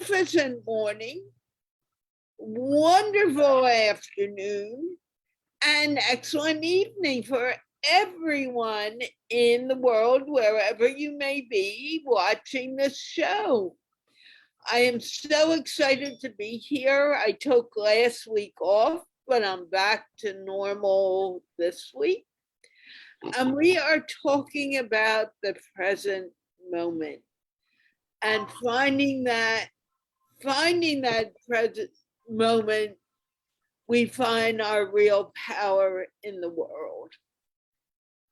magnificent morning, wonderful afternoon, and excellent evening for everyone in the world, wherever you may be watching this show. I am so excited to be here. I took last week off, but I'm back to normal this week. And we are talking about the present moment and finding that present moment, we find our real power in the world.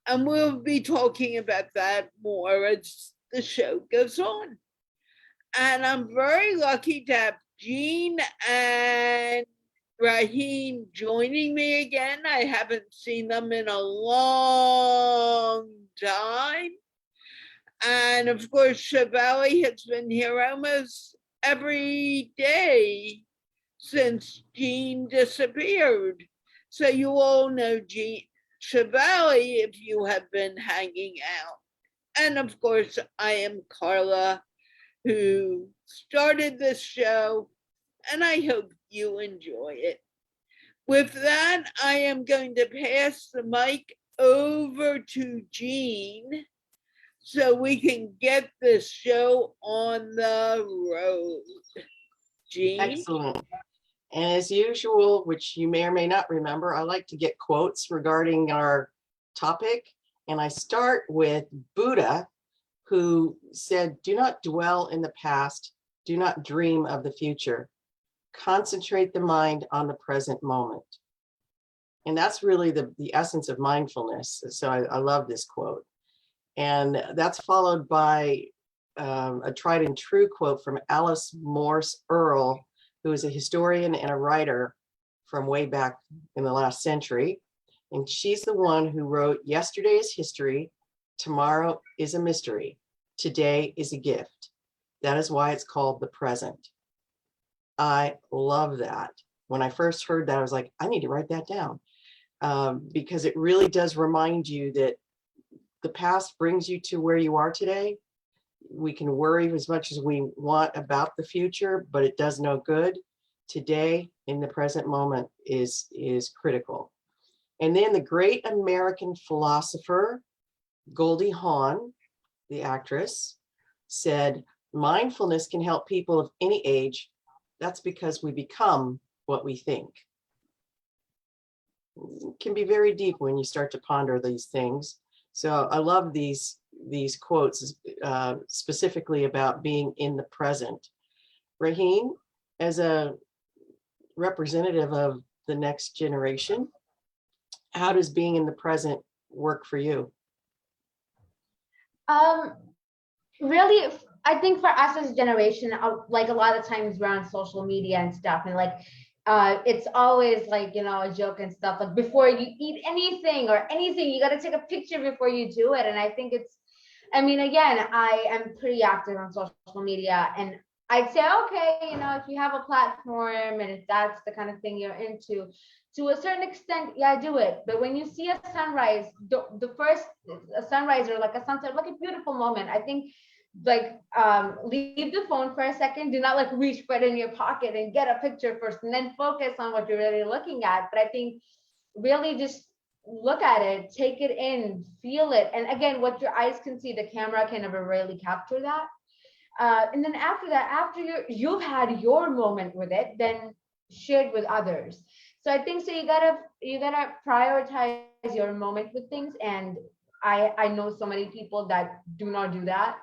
And we'll be talking about that more as the show goes on. And I'm very lucky to have Jean and Raheen joining me again. I haven't seen them in a long time. And of course, Chevali has been here almost every day since Jean disappeared. So you all know Jean Chevali if you have been hanging out. And of course, I am Carla, who started this show, and I hope you enjoy it. With that, I am going to pass the mic over to Jean so we can get this show on the road. Jean? Excellent. And as usual, which you may or may not remember, I like to get quotes regarding our topic. And I start with Buddha, who said, "Do not dwell in the past, do not dream of the future. Concentrate the mind on the present moment." And that's really the essence of mindfulness. So I love this quote. And that's followed by a tried and true quote from Alice Morse Earle, who is a historian and a writer from way back in the last century. And she's the one who wrote, "Yesterday is history, tomorrow is a mystery, today is a gift. That is why it's called the present." I love that. When I first heard that, I was like, I need to write that down, because it really does remind you that the past brings you to where you are today. We can worry as much as we want about the future, but it does no good. Today, in the present moment, is critical. And then the great American philosopher, Goldie Hawn, the actress, said, "Mindfulness can help people of any age. That's because we become what we think." It can be very deep when you start to ponder these things. So I love these quotes, specifically about being in the present. Raheen, as a representative of the next generation, how does being in the present work for you? Really, I think for us as a generation, like a lot of times we're on social media and stuff, and like it's always like, a joke and stuff, like before you eat anything, you got to take a picture before you do it. And I think again, I am pretty active on social media, and I'd say, okay, if you have a platform and if that's the kind of thing you're into, to a certain extent, yeah, do it. But when you see a sunrise, a sunrise or like a sunset, like a beautiful moment, I think leave the phone for a second. Do not reach for it in your pocket and get a picture first and then focus on what you're really looking at. But I think really just look at it, take it in, feel it. And again, what your eyes can see, the camera can never really capture that. And then after that, after you've had your moment with it, then share it with others. So I think you gotta prioritize your moment with things. And I know so many people that do not do that.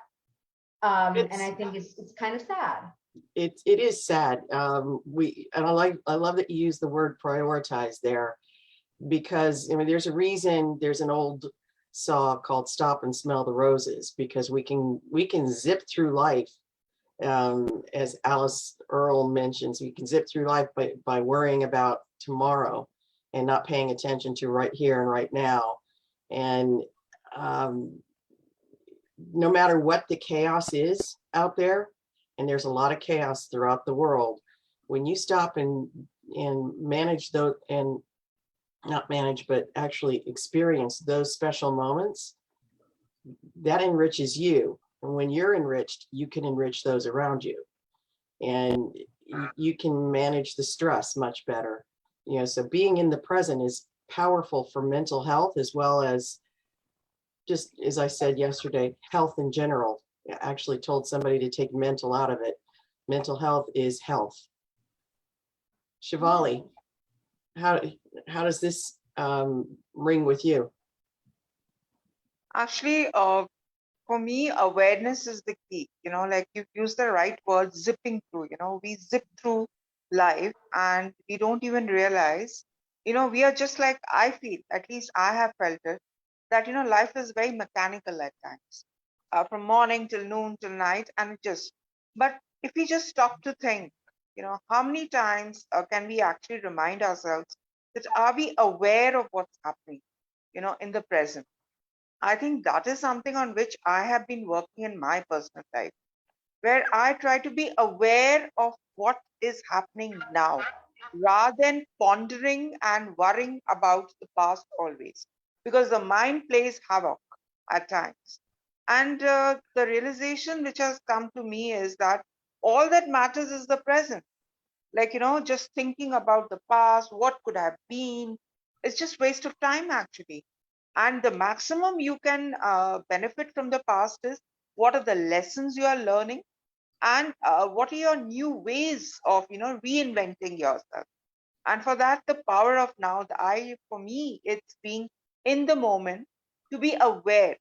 And I think it's kind of sad. It is sad. I love that you use the word prioritize there, because there's a reason there's an old saw called "Stop and Smell the Roses," because we can zip through life, as Alice Earle mentions, we can zip through life by worrying about tomorrow and not paying attention to right here and right now. And no matter what the chaos is out there, and there's a lot of chaos throughout the world, when you stop and manage those, and not manage, but actually experience those special moments, that enriches you. And when you're enriched, you can enrich those around you. and you can manage the stress much better. So being in the present is powerful for mental health, as well as, just as I said yesterday, health in general. I actually told somebody to take mental out of it. Mental health is health. Shivali, how does this ring with you? Actually, for me, awareness is the key. Like you've used the right word, zipping through. We zip through life and we don't even realize, we are just like, I feel, at least I have felt it, that, life is very mechanical at times, from morning till noon till night, and but if we just stop to think, how many times can we actually remind ourselves that are we aware of what's happening, in the present? I think that is something on which I have been working in my personal life, where I try to be aware of what is happening now rather than pondering and worrying about the past always, because the mind plays havoc at times. And the realization which has come to me is that all that matters is the present. Like, just thinking about the past, what could have been, it's just waste of time actually. And the maximum you can benefit from the past is what are the lessons you are learning, and what are your new ways of reinventing yourself. And for that, the power of now, for me, it's being in the moment, to be aware,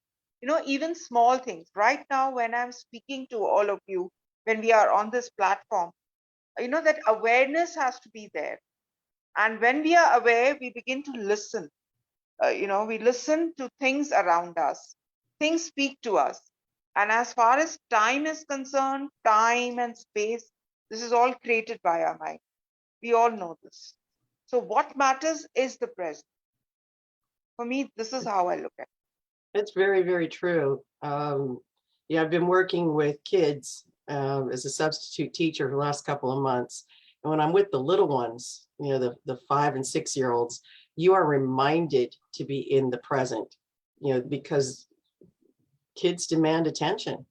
even small things. Right now, when I'm speaking to all of you, when we are on this platform, that awareness has to be there. And when we are aware, we begin to listen. We listen to things around us, things speak to us. And as far as time is concerned, time and space, this is all created by our mind. We all know this. So what matters is the present. For me, this is how I look at it. It's very, very true. Yeah, I've been working with kids as a substitute teacher for the last couple of months. And when I'm with the little ones, the 5 and 6 year olds, you are reminded to be in the present, because kids demand attention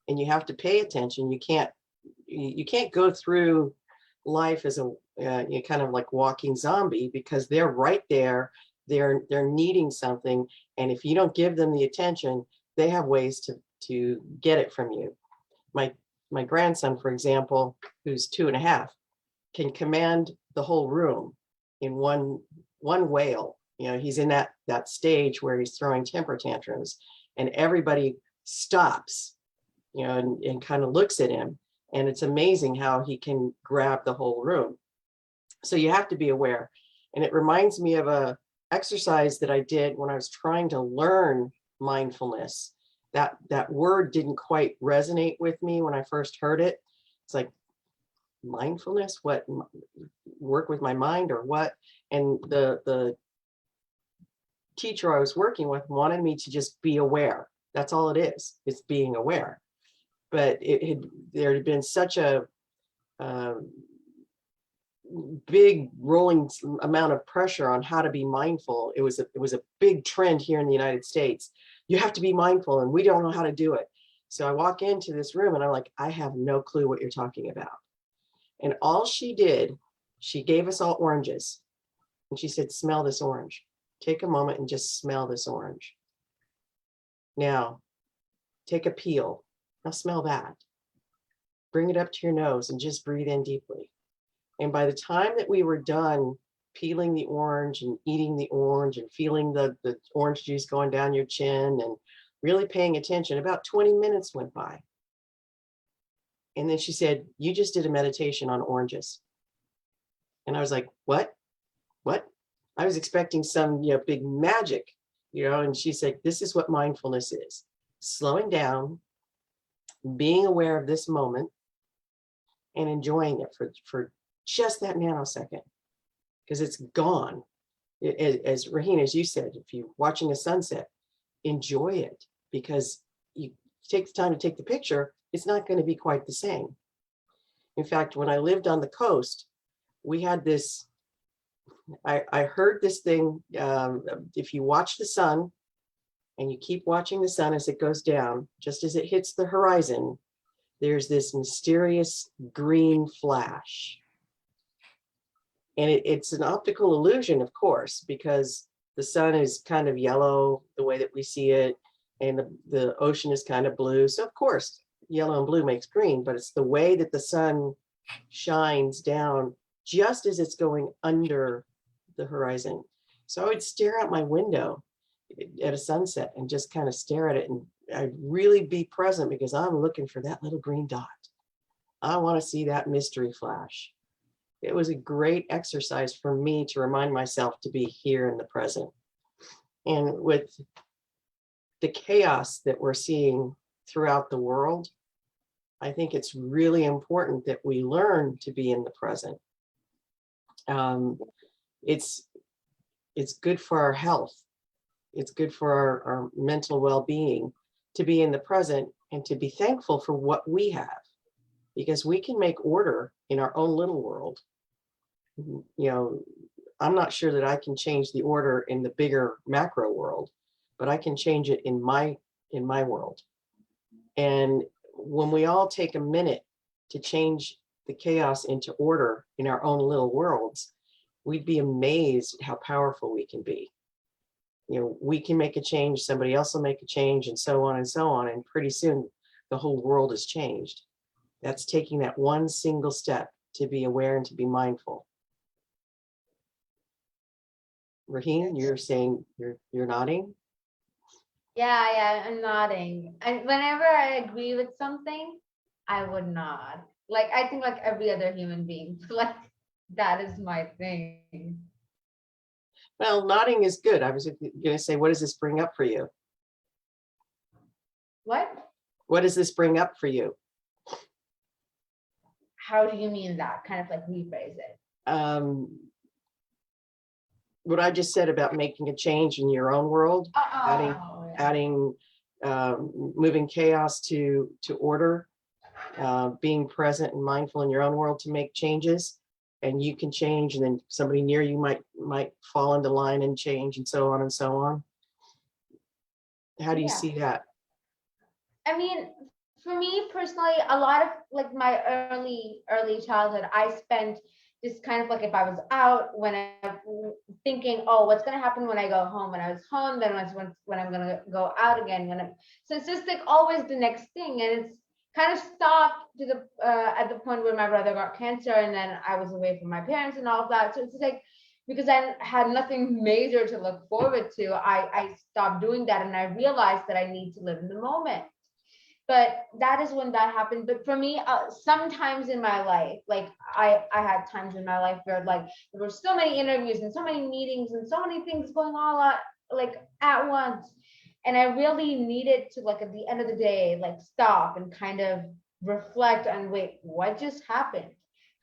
and you have to pay attention. You can't go through life as a kind of like walking zombie, because they're right there. They're needing something, and if you don't give them the attention, they have ways to get it from you. My grandson, for example, who's 2.5, can command the whole room in one wail. He's in that stage where he's throwing temper tantrums, and everybody stops, and kind of looks at him, and it's amazing how he can grab the whole room. So you have to be aware. And it reminds me of a exercise that I did when I was trying to learn mindfulness. That word didn't quite resonate with me when I first heard it. It's like, mindfulness, what, work with my mind or what? And the teacher I was working with wanted me to just be aware. That's all it is. It's being aware. But there had been such a big rolling amount of pressure on how to be mindful. It was a big trend here in the United States. You have to be mindful, and we don't know how to do it. So I walk into this room and I'm like, I have no clue what you're talking about. And all she did, she gave us all oranges. And she said, smell this orange. Take a moment and just smell this orange. Now, take a peel. Now smell that. Bring it up to your nose and just breathe in deeply. And by the time that we were done peeling the orange and eating the orange and feeling the orange juice going down your chin and really paying attention, about 20 minutes went by. And then she said, you just did a meditation on oranges. And I was like, what? I was expecting some, big magic, and she said, this is what mindfulness is. Slowing down, being aware of this moment, and enjoying it for just that nanosecond, because it's gone. As Raheen, as you said, if you're watching a sunset, enjoy it, because you take the time to take the picture, it's not going to be quite the same. In fact, when I lived on the coast, we had this, I heard this thing, if you watch the sun and you keep watching the sun as it goes down, just as it hits the horizon, there's this mysterious green flash. And it's an optical illusion, of course, because the sun is kind of yellow the way that we see it, and the ocean is kind of blue. So of course, yellow and blue makes green, but it's the way that the sun shines down just as it's going under the horizon. So I would stare out my window at a sunset and just kind of stare at it, and I'd really be present because I'm looking for that little green dot. I want to see that mystery flash. It was a great exercise for me to remind myself to be here in the present. And with the chaos that we're seeing throughout the world, I think it's really important that we learn to be in the present. It's good for our health. It's good for our mental well-being to be in the present and to be thankful for what we have, because we can make order in our own little world. You know, I'm not sure that I can change the order in the bigger macro world, but I can change it in my world. And when we all take a minute to change the chaos into order in our own little worlds, we'd be amazed at how powerful we can be. You know, we can make a change, somebody else will make a change, and so on and so on. And pretty soon the whole world has changed. That's taking that one single step to be aware and to be mindful. Raheen, you're saying you're nodding? Yeah, I'm nodding. And whenever I agree with something, I would nod. Like I think like every other human being, like that is my thing. Well, nodding is good. I was going to say, what does this bring up for you? What? What does this bring up for you? How do you mean that? Kind of like rephrase it. What I just said about making a change in your own world, adding, moving chaos to order, being present and mindful in your own world to make changes, and you can change, and then somebody near you might fall into line and change, and so on and so on. How do you see that? I mean, for me personally, a lot of like my early childhood, I spent just kind of like if I was out when I'm thinking, oh, what's gonna happen when I go home? When I was home, then when I'm gonna go out again. So it's just like always the next thing, and it's kind of stopped to the at the point where my brother got cancer, and then I was away from my parents and all of that. So it's like because I had nothing major to look forward to, I stopped doing that, and I realized that I need to live in the moment. But that is when that happened. But for me, sometimes in my life, like I had times in my life where like there were so many interviews and so many meetings and so many things going on like at once, and I really needed to like at the end of the day like stop and kind of reflect on, wait, what just happened?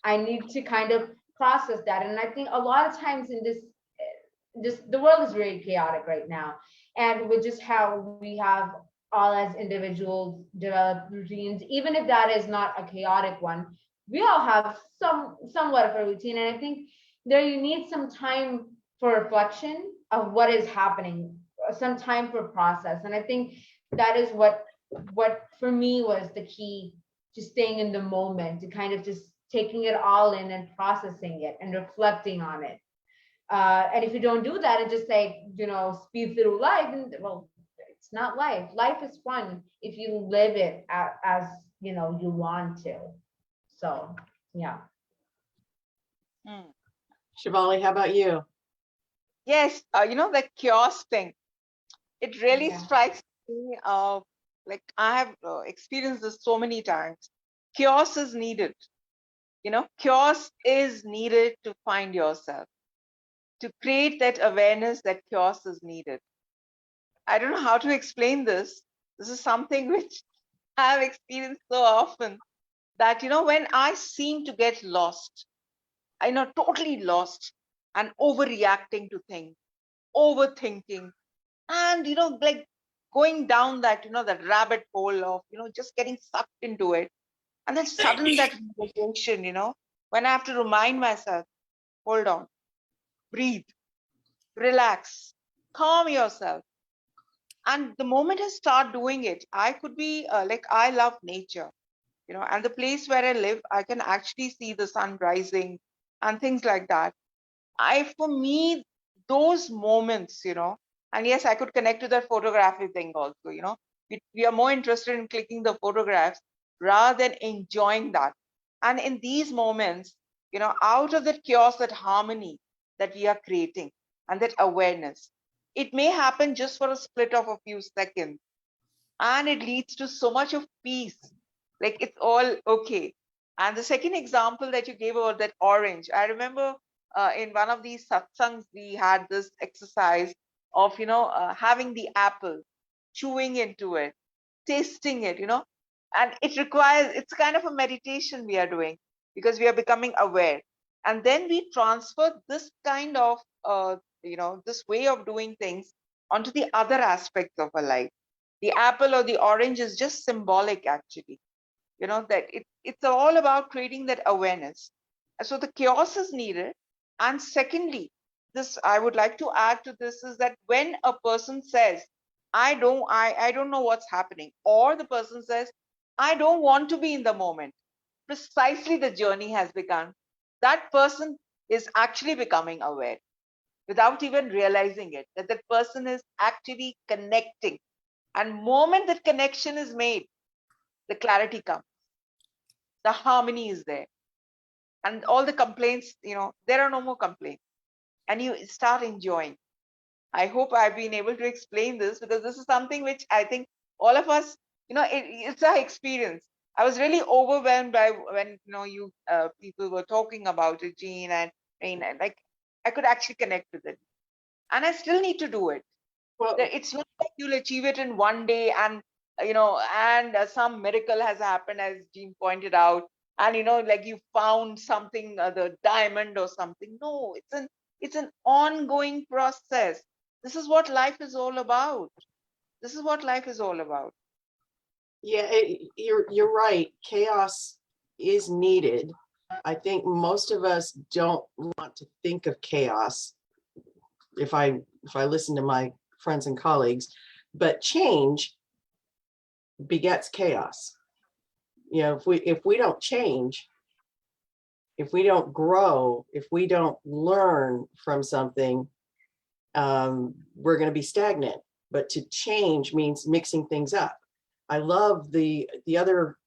I need to kind of process that. And I think a lot of times in this the world is very chaotic right now, and with just how we have all as individuals develop routines, even if that is not a chaotic one, we all have somewhat of a routine. And I think there you need some time for reflection of what is happening, some time for process. And I think that is what for me was the key to staying in the moment, to kind of just taking it all in and processing it and reflecting on it. And if you don't do that and just like, speed through life, and well, it's not life. Life is fun if you live it as you want to. So yeah. Shivali, how about you? Yes, the chaos thing. It really Yeah. strikes me. Like I have experienced this so many times. Chaos is needed. Chaos is needed to find yourself, to create that awareness that chaos is needed. I don't know how to explain this. This is something which I've experienced so often that, when I seem to get lost, totally lost and overreacting to things, overthinking, and, like going down that, that rabbit hole of, just getting sucked into it. And then sudden that realization, when I have to remind myself, hold on, breathe, relax, calm yourself. And the moment I start doing it, I could be like, I love nature. and the place where I live, I can actually see the sun rising and things like that. For me, those moments, and yes, I could connect to that photography thing also, we are more interested in clicking the photographs rather than enjoying that. And in these moments, out of that chaos, that harmony that we are creating and that awareness, it may happen just for a split of a few seconds, and it leads to so much of peace. Like it's all okay. And the second example that you gave about that orange, I remember in one of these satsangs, we had this exercise of, having the apple, chewing into it, tasting it, and it's kind of a meditation we are doing because we are becoming aware. And then we transfer this kind of, this way of doing things onto the other aspects of our life. The apple or the orange is just symbolic, actually, that it's all about creating that awareness. So the chaos is needed. And secondly, this I would like to add to this is that when a person says, I don't know what's happening, or the person says, I don't want to be in the moment, precisely the journey has begun. That person is actually becoming aware without even realizing it, that that person is actually connecting. And moment that connection is made, the clarity comes, the harmony is there, and all the complaints, there are no more complaints, and you start enjoying. I hope I've been able to explain this, because this is something which I think all of us, it's our experience. I was really overwhelmed by when you people were talking about it, Jean and like I could actually connect with it, and I still need to do it. Well, It's not like you'll achieve it in one day and some miracle has happened, as Jean pointed out, and like you found something, the diamond or something. No, it's an ongoing process. This is what life is all about. This is what life is all about. yeah, you're right. Chaos is needed. I think most of us don't want to think of chaos. If I listen to my friends and colleagues, but change begets chaos. If we don't change, if we don't grow, if we don't learn from something, we're going to be stagnant. But to change means mixing things up. I love the other.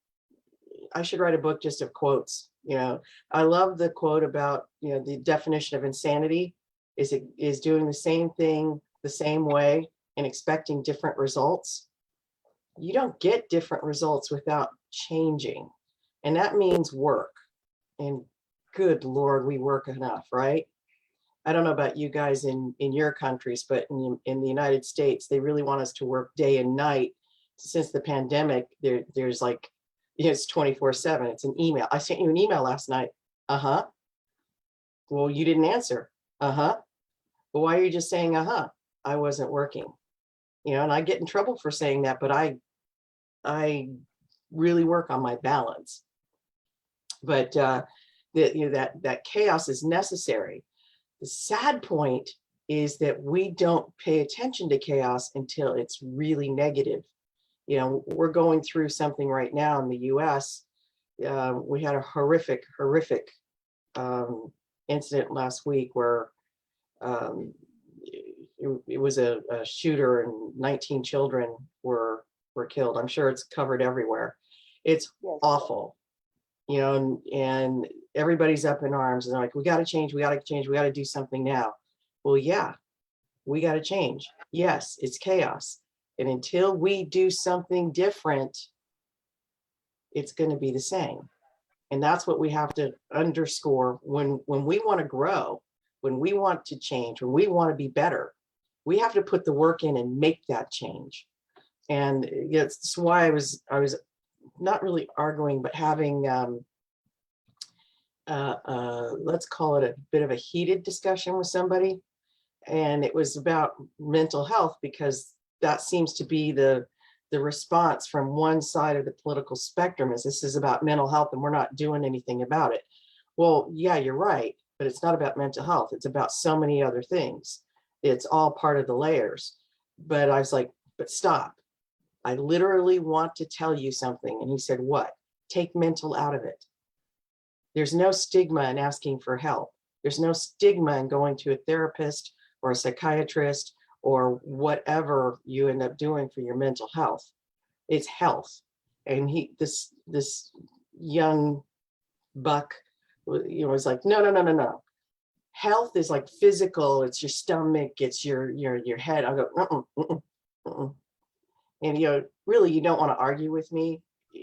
I should write a book just of quotes. I love the quote about the definition of insanity is doing the same thing the same way and expecting different results. You don't get different results without changing, and that means work. And good Lord, we work enough, right? I don't know about you guys in your countries, but in the United States, they really want us to work day and night. Since the pandemic, there's like, it's 24/7. It's an email. I sent you an email last night. Uh-huh. Well, you didn't answer. Uh-huh. Well, why are you just saying uh-huh? I wasn't working. And I get in trouble for saying that, but I really work on my balance. But that chaos is necessary. The sad point is that we don't pay attention to chaos until it's really negative. We're going through something right now in the US. We had a horrific incident last week where it was a shooter and 19 children were killed. I'm sure it's covered everywhere. It's Yes. awful, and everybody's up in arms and they're like, we got to change, we got to do something now. Well, yeah, we got to change. Yes, it's chaos. And until we do something different, it's going to be the same. And that's what we have to underscore when we want to grow, when we want to change, when we want to be better. We have to put the work in and make that change. And that's why I was not really arguing, but having let's call it a bit of a heated discussion with somebody. And it was about mental health, because that seems to be the response from one side of the political spectrum, is this is about mental health and we're not doing anything about it. Well, yeah, you're right, but it's not about mental health. It's about so many other things. It's all part of the layers. But I was like, but stop. I literally want to tell you something. And he said, what? take mental out of it. There's no stigma in asking for help. There's no stigma in going to a therapist or a psychiatrist or whatever you end up doing for your mental health. It's health. And this young buck, was like, no. Health is like physical. It's your stomach. It's your head. I go, and really, you don't want to argue with me,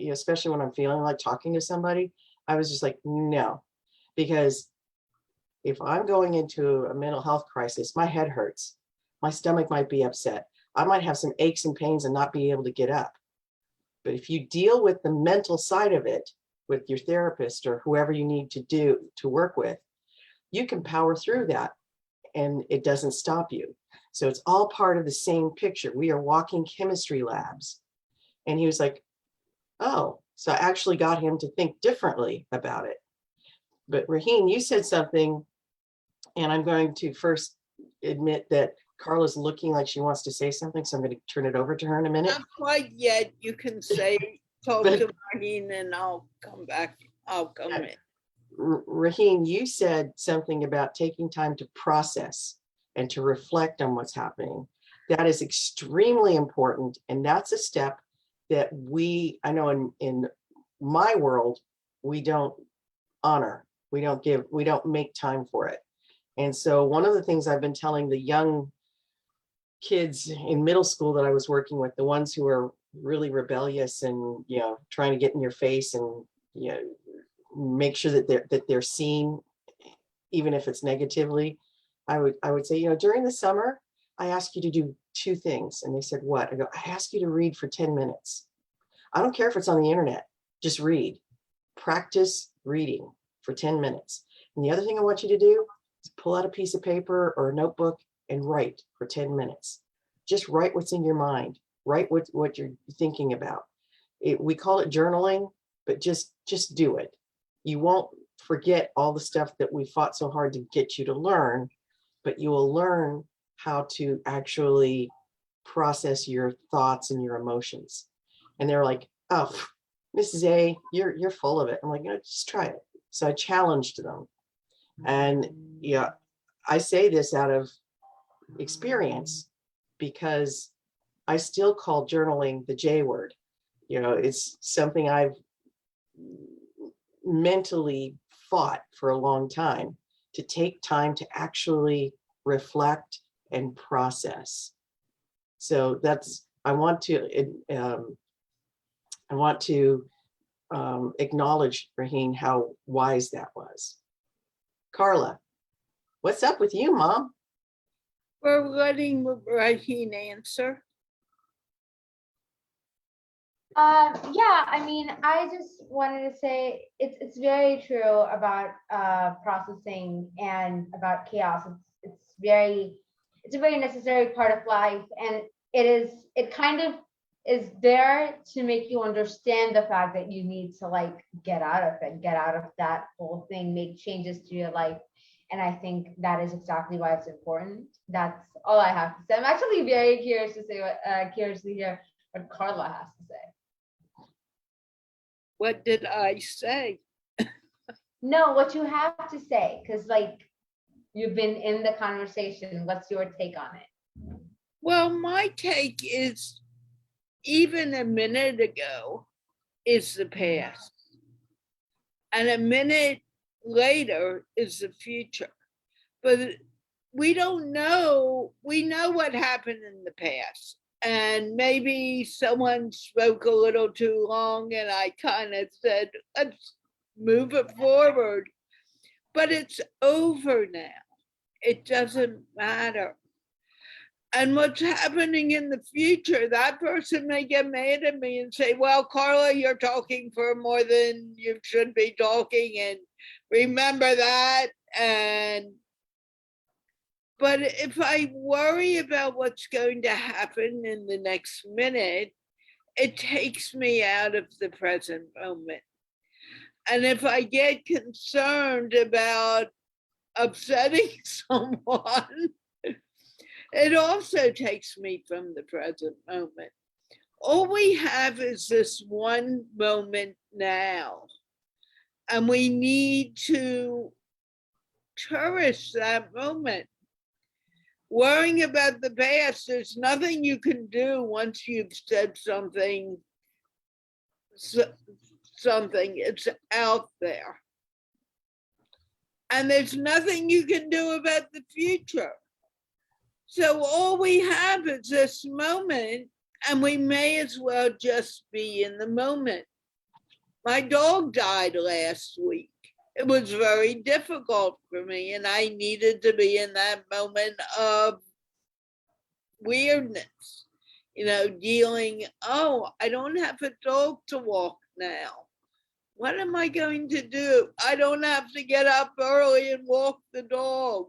especially when I'm feeling like talking to somebody. I was just like, no, because if I'm going into a mental health crisis, my head hurts. My stomach might be upset. I might have some aches and pains and not be able to get up. But if you deal with the mental side of it with your therapist or whoever you need to work with, you can power through that and it doesn't stop you. So it's all part of the same picture. We are walking chemistry labs. And he was like, oh, so I actually got him to think differently about it. But Raheen, you said something, and I'm going to first admit that Carla's looking like she wants to say something, so I'm going to turn it over to her in a minute. Not quite yet. You can talk to Raheen and I'll come back. I'll come in. Raheen, you said something about taking time to process and to reflect on what's happening. That is extremely important. And that's a step that I know in my world, we don't honor, we don't make time for it. And so one of the things I've been telling the young kids in middle school that I was working with, the ones who are really rebellious and, trying to get in your face and, make sure that they're seen, even if it's negatively, I would say, during the summer, I ask you to do two things. And they said, what? I go, I ask you to read for 10 minutes. I don't care if it's on the internet, just read. Practice reading for 10 minutes. And the other thing I want you to do is pull out a piece of paper or a notebook and write for 10 minutes. Just write what's in your mind. Write what you're thinking about. We call it journaling, but just do it. You won't forget all the stuff that we fought so hard to get you to learn, but you will learn how to actually process your thoughts and your emotions. And they're like, oh, Mrs. A, you're full of it. I'm like, just try it. So I challenged them. And I say this out of experience because I still call journaling the J word. It's something I've mentally fought for a long time, to take time to actually reflect and process. So I want to acknowledge, Raheen, how wise that was. Carla, what's up with you, Mom? We're letting Raheen answer. Yeah, I mean, I just wanted to say it's very true about processing and about chaos. It's a very necessary part of life, and it kind of is there to make you understand the fact that you need to get out of it, get out of that whole thing, make changes to your life. And I think that is exactly why it's important. That's all I have to say. I'm actually very curious to hear what say has to say. What did I say? No, what you have to say, because you've been in the conversation. What's your take on it? Well, my take is, even a minute ago is the past, and a minute later is the future. But we don't know. We know what happened in the past. And maybe someone spoke a little too long and I kind of said, let's move it forward. But it's over now. It doesn't matter. And what's happening in the future, that person may get mad at me and say, well, Carla, you're talking for more than you should be talking. And remember that. But if I worry about what's going to happen in the next minute, it takes me out of the present moment. And if I get concerned about upsetting someone, it also takes me from the present moment. all we have is this one moment now, and we need to cherish that moment. Worrying about the past, there's nothing you can do once you've said something, it's out there. And there's nothing you can do about the future. So all we have is this moment, and we may as well just be in the moment. My dog died last week. It was very difficult for me, and I needed to be in that moment of weirdness, dealing, I don't have a dog to walk now. What am I going to do? I don't have to get up early and walk the dog.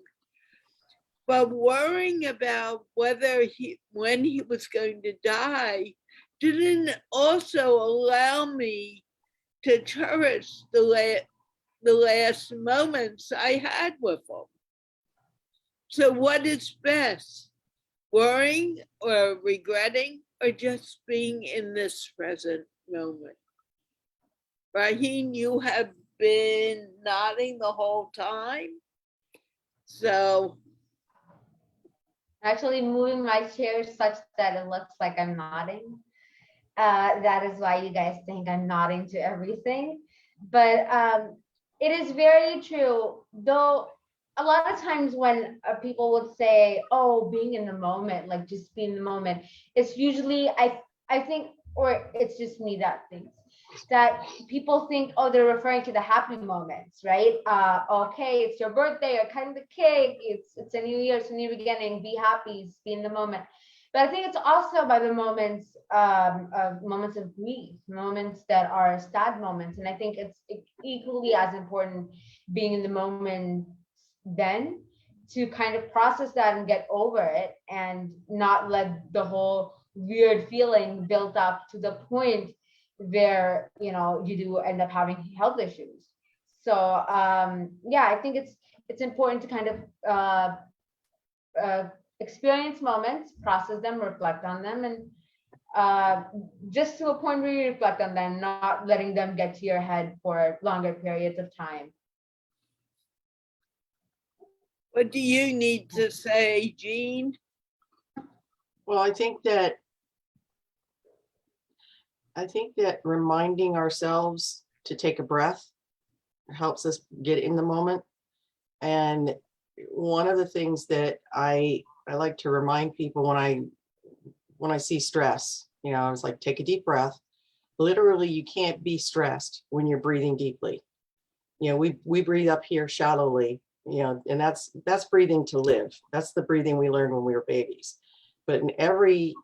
But worrying about when he was going to die didn't also allow me to cherish the last moments I had with him. So what is best? Worrying or regretting, or just being in this present moment? Raheen, you have been nodding the whole time. So Actually moving my chair such that it looks like I'm nodding. That is why you guys think I'm nodding to everything. But it is very true, though. A lot of times when people would say, "Oh, being in the moment," like just being in the moment, it's usually I think, or it's just me that thinks that people think, oh, they're referring to the happy moments, right? Okay, it's your birthday, you're cutting the cake, it's a new year, it's a new beginning, be happy, be in the moment. But I think it's also by the moments of grief, moments that are sad moments. And I think it's equally as important being in the moment then to kind of process that and get over it and not let the whole weird feeling build up to the point where you do end up having health issues. So yeah, I think it's important to kind of experience moments, process them, reflect on them, and just to a point where you reflect on them, not letting them get to your head for longer periods of time. what do you need to say, Jean? Well, I think that reminding ourselves to take a breath helps us get in the moment. And one of the things that I like to remind people when I see stress, I was like, take a deep breath. Literally, you can't be stressed when you're breathing deeply. We breathe up here shallowly, and that's breathing to live. That's the breathing we learned when we were babies. But in every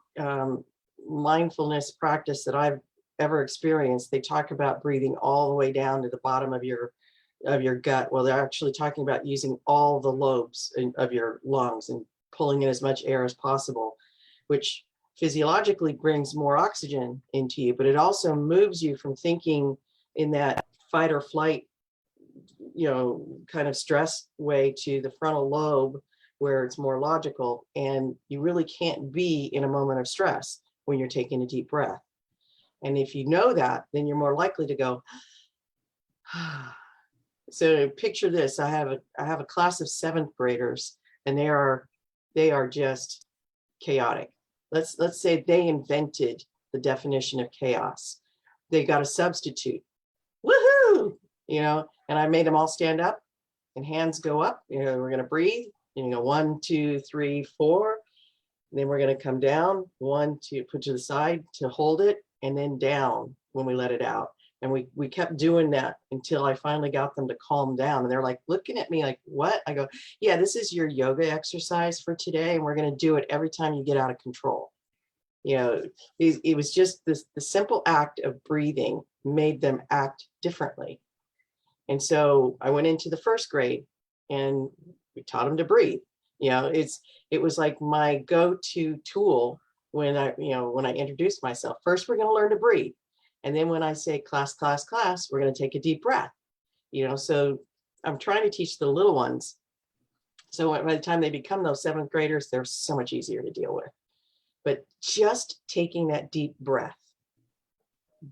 mindfulness practice that I've ever experienced, they talk about breathing all the way down to the bottom of your gut. Well, they're actually talking about using all the lobes of your lungs and pulling in as much air as possible, which physiologically brings more oxygen into you, but it also moves you from thinking in that fight or flight, kind of stress way to the frontal lobe where it's more logical. And you really can't be in a moment of stress when you're taking a deep breath. And if you know that, then you're more likely to go. So picture this: I have a class of 7th graders, and they are just chaotic. Let's say they invented the definition of chaos. They got a substitute. Woohoo! And I made them all stand up and hands go up. We're going to breathe. 1, 2, 3, 4. And then we're going to come down. 1, 2, put to the side to hold it, and then down when we let it out. And we kept doing that until I finally got them to calm down. And they're like looking at me like, what? I go, yeah, this is your yoga exercise for today. And we're going to do it every time you get out of control. It was just the simple act of breathing made them act differently. And so I went into the 1st grade and we taught them to breathe. It was like my go-to tool when I introduced myself. First, we're going to learn to breathe. And then when I say class, class, class, we're going to take a deep breath. So I'm trying to teach the little ones. So by the time they become those 7th graders, they're so much easier to deal with. but just taking that deep breath,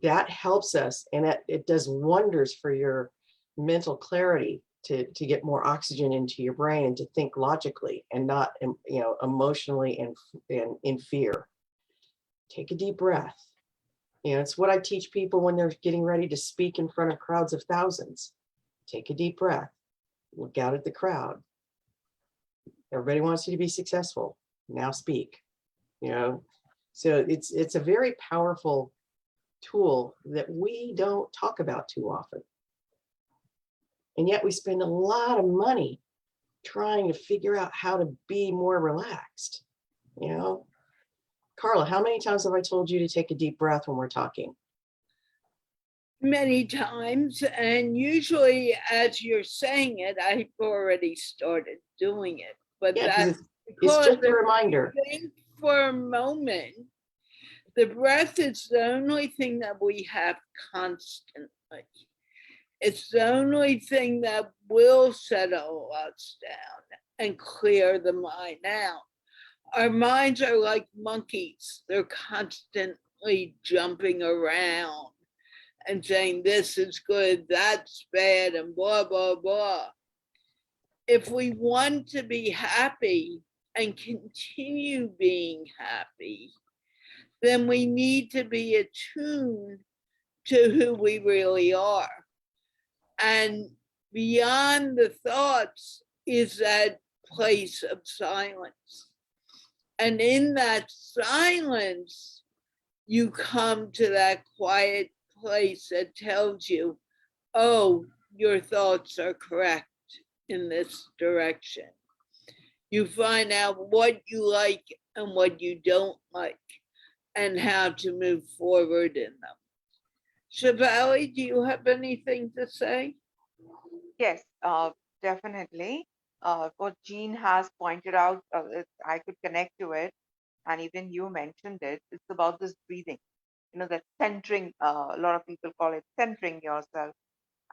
that helps us, and it does wonders for your mental clarity to get more oxygen into your brain and to think logically and not emotionally and in fear. Take a deep breath. It's what I teach people when they're getting ready to speak in front of crowds of thousands. Take a deep breath. Look out at the crowd. Everybody wants you to be successful. Now speak. So it's a very powerful tool that we don't talk about too often. And yet we spend a lot of money trying to figure out how to be more relaxed. Carla, how many times have I told you to take a deep breath when we're talking? Many times, and usually as you're saying it, I've already started doing it. But Yeah, that's it's just a if reminder. you think for a moment, the breath is the only thing that we have constantly. It's the only thing that will settle us down and clear the mind out. Our minds are like monkeys. They're constantly jumping around and saying this is good, that's bad, and blah, blah, blah. If we want to be happy and continue being happy, then we need to be attuned to who we really are. And beyond the thoughts is that place of silence. And in that silence, you come to that quiet place that tells you, oh, your thoughts are correct in this direction. You find out what you like and what you don't like and how to move forward in them. Shivali, do you have anything to say? Yes, definitely. What Jean has pointed out, I could connect to it, and even you mentioned it. It's about this breathing, that centering. A lot of people call it centering yourself.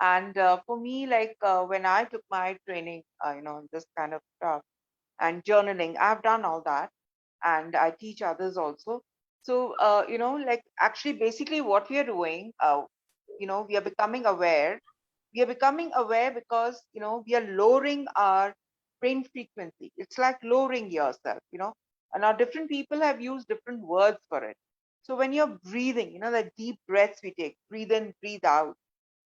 And for me, like when I took my training, this kind of stuff and journaling, I've done all that, and I teach others also. So, like actually, basically, what we are doing, we are becoming aware. We are becoming aware because we are lowering our brain frequency. It's like lowering yourself. And now different people have used different words for it. So when you're breathing, the deep breaths we take, breathe in, breathe out,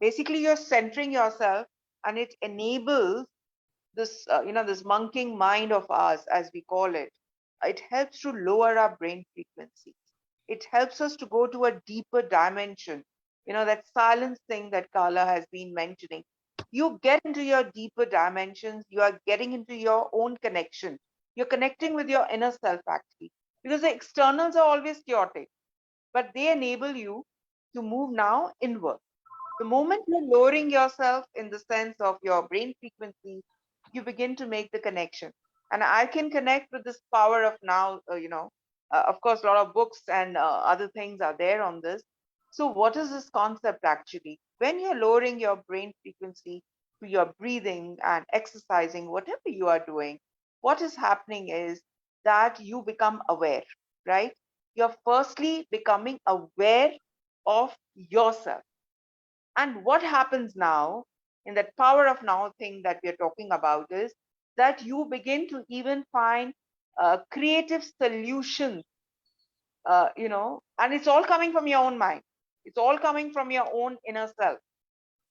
basically you're centering yourself, and it enables this this monkeying mind of ours, as we call it. It helps to lower our brain frequencies. It helps us to go to a deeper dimension, that silence thing that Carla has been mentioning. You get into your deeper dimensions, you are getting into your own connection. You're connecting with your inner self, actually, because the externals are always chaotic, but they enable you to move now inward. The moment you're lowering yourself in the sense of your brain frequency, you begin to make the connection. And I can connect with this power of now. Of course, a lot of books and other things are there on this. So what is this concept actually? When you're lowering your brain frequency to your breathing and exercising, whatever you are doing, what is happening is that you become aware, right? You're firstly becoming aware of yourself. And what happens now in that power of now thing that we are talking about is that you begin to even find creative solutions, and it's all coming from your own mind. It's all coming from your own inner self.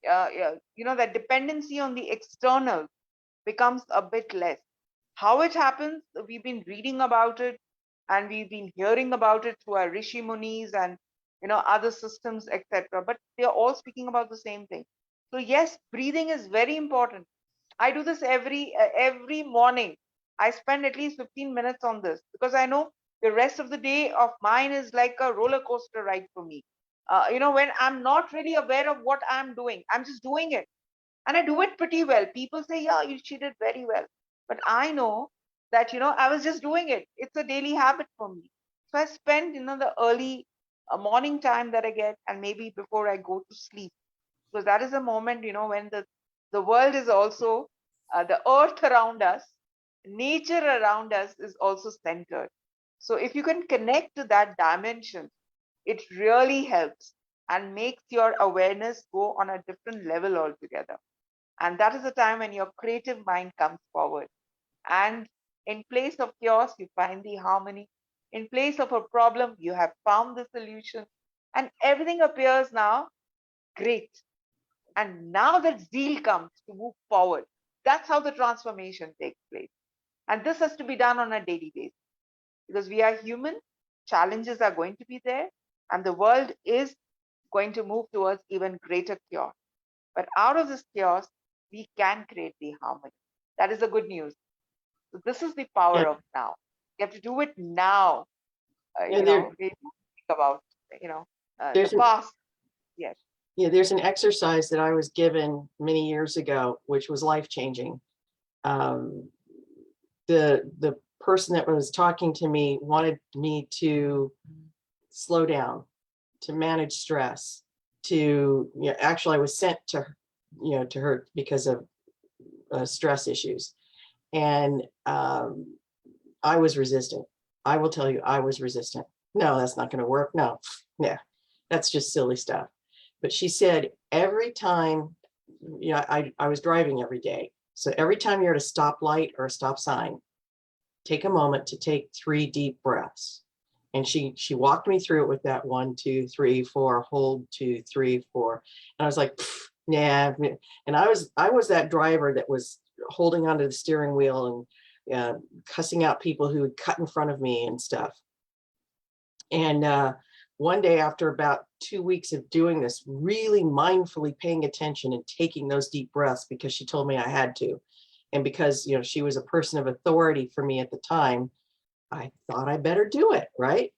Yeah, that dependency on the external becomes a bit less. How it happens, we've been reading about it, and we've been hearing about it through our Rishi Munis and other systems, etc. But they're all speaking about the same thing. So yes, breathing is very important. I do this every morning. I spend at least 15 minutes on this because I know the rest of the day of mine is like a roller coaster ride for me. When I'm not really aware of what I'm doing, I'm just doing it, and I do it pretty well. People say, yeah, she did very well. But I know that, I was just doing it. It's a daily habit for me. So I spend, the early morning time that I get, and maybe before I go to sleep, because that is a moment, when the world is also, the earth around us, nature around us is also centered. So if you can connect to that dimension, it really helps and makes your awareness go on a different level altogether. And that is the time when your creative mind comes forward. And in place of chaos, you find the harmony. In place of a problem, you have found the solution. And everything appears now great. And now that zeal comes to move forward. That's how the transformation takes place. And this has to be done on a daily basis because we are human. Challenges are going to be there. And the world is going to move towards even greater chaos. But out of this chaos, we can create the harmony. That is the good news. So this is the Yeah, power of now. You have to do it now. yeah, there, We don't think about, the there's an, past. Yes. yeah, there's an exercise that I was given many years ago, which was life-changing. Um, the person that was talking to me wanted me to slow down, to manage stress, to, actually I was sent to, to her because of stress issues. And I was resistant. I will tell you, I was resistant. No, that's not going to work. No, yeah, that's just silly stuff. But she said every time, I was driving every day. So every time you're at a stoplight or a stop sign, take a moment to take 3 deep breaths. And she walked me through it with that 1, 2, 3, 4, hold 2, 3, 4. And I was like, nah. And I was that driver that was holding onto the steering wheel and cussing out people who would cut in front of me and stuff. And one day, after about 2 weeks of doing this, really mindfully paying attention and taking those deep breaths because she told me I had to, and because she was a person of authority for me at the time, I thought I better do it, right?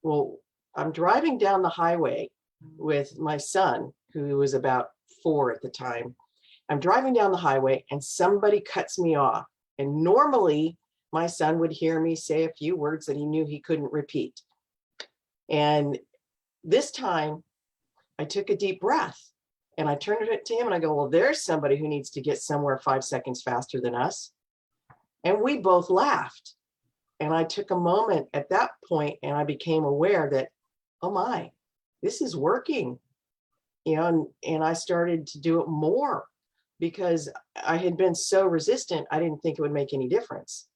Well, I'm driving down the highway with my son, who was about 4 at the time. I'm driving down the highway and somebody cuts me off. And normally my son would hear me say a few words that he knew he couldn't repeat. And this time I took a deep breath and I turned it to him and I go, well, there's somebody who needs to get somewhere 5 seconds faster than us. And we both laughed. And I took a moment at that point and I became aware that, oh my, this is working, and I started to do it more because I had been so resistant. I didn't think it would make any difference.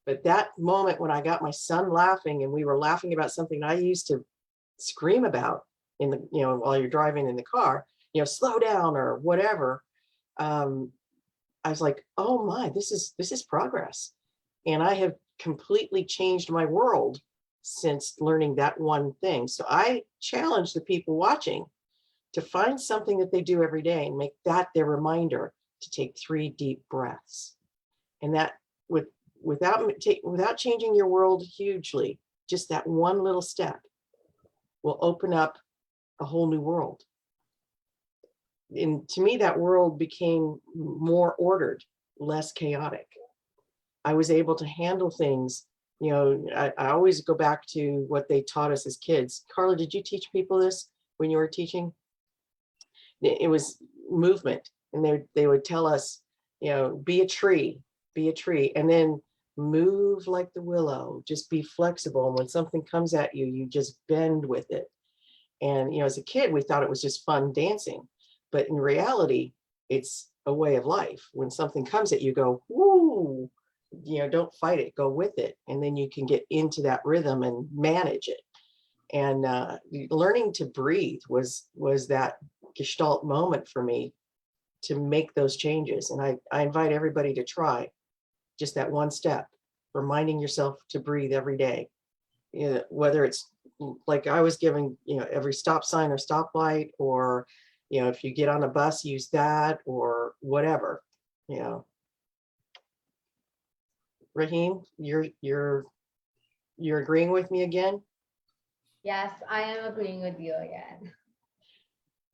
But that moment when I got my son laughing and we were laughing about something I used to scream about in the, while you're driving in the car, slow down or whatever. I was like, oh my, this is progress. And I have completely changed my world since learning that one thing. So I challenge the people watching to find something that they do every day and make that their reminder to take 3 deep breaths. And that without changing your world hugely, just that one little step will open up a whole new world. And to me, that world became more ordered, less chaotic. I was able to handle things. I always go back to what they taught us as kids. Carla, did you teach people this when you were teaching? It was movement. And they would tell us, be a tree, and then move like the willow, just be flexible. And when something comes at you, you just bend with it. And, as a kid, we thought it was just fun dancing. But in reality, it's a way of life. When something comes at you, go, woo, don't fight it, go with it. And then you can get into that rhythm and manage it. And learning to breathe was that gestalt moment for me to make those changes. And I invite everybody to try just that one step, reminding yourself to breathe every day. Whether it's like I was giving, every stop sign or stoplight, or, if you get on a bus, use that, or whatever, Raheen, you're agreeing with me again? Yes, I am agreeing with you again.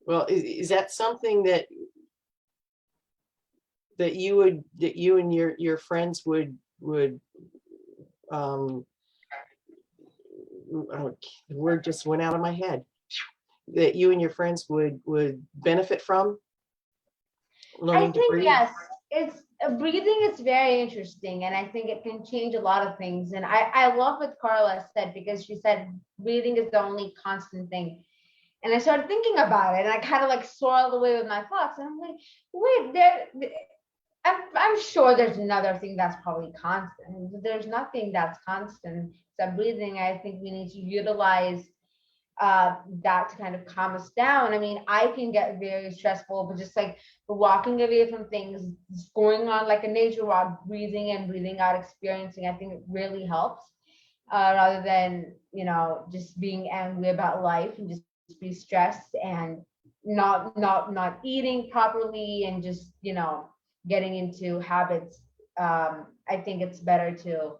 Well, is that something that you and your friends would the word just went out of my head, that you and your friends would benefit from I learning to think breathe? yes, it's breathing is very interesting, and I think it can change a lot of things. And I love what Carla said, because she said breathing is the only constant thing. And I started thinking about it, and I kind of like swirled away with my thoughts. And I'm like, wait, I'm sure there's another thing that's probably constant. There's nothing that's constant except breathing. I think we need to utilize that to kind of calm us down. I mean, I can get very stressful, but just like walking away from things, just going on like a nature walk, breathing in, breathing out, experiencing, I think it really helps. Rather than, just being angry about life and just be stressed and not eating properly and just, getting into habits. I think it's better to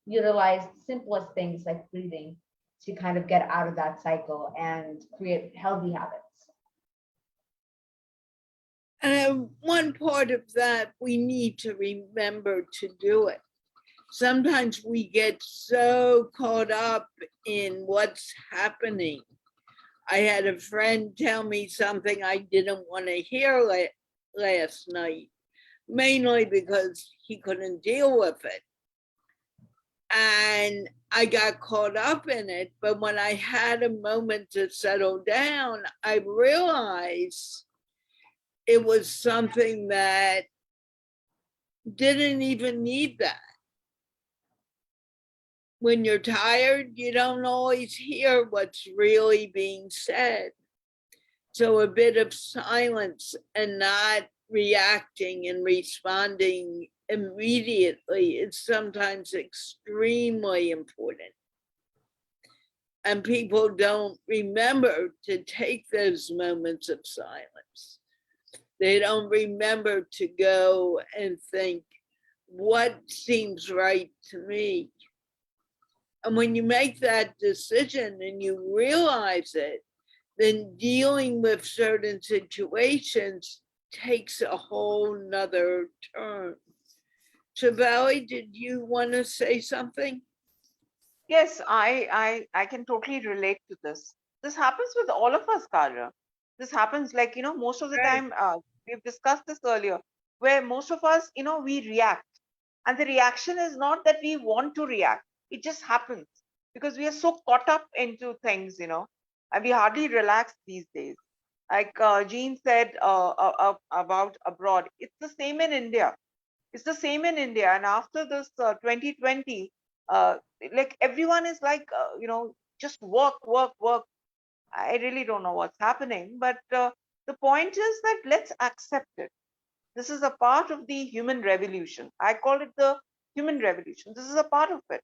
utilize the simplest things like breathing to kind of get out of that cycle and create healthy habits. And one part of that, we need to remember to do it. Sometimes we get so caught up in what's happening. I had a friend tell me something I didn't want to hear last night, mainly because he couldn't deal with it. And I got caught up in it. But when I had a moment to settle down, I realized it was something that didn't even need that. When you're tired, you don't always hear what's really being said. So a bit of silence and not reacting and responding immediately is sometimes extremely important. And people don't remember to take those moments of silence. They don't remember to go and think, what seems right to me? And when you make that decision and you realize it, then dealing with certain situations takes a whole nother turn. Shavali, did you want to say something? Yes, I can totally relate to this. This happens with all of us, Carla. This happens like, most of the Right. time, we've discussed this earlier, where most of us, we react. And the reaction is not that we want to react. It just happens because we are so caught up into things, and we hardly relax these days. Like Jean said about abroad, it's the same in India. It's the same in India. And after this 2020, like everyone is like, just work, work, work. I really don't know what's happening. But the point is that let's accept it. This is a part of the human revolution. I call it the human revolution. This is a part of it.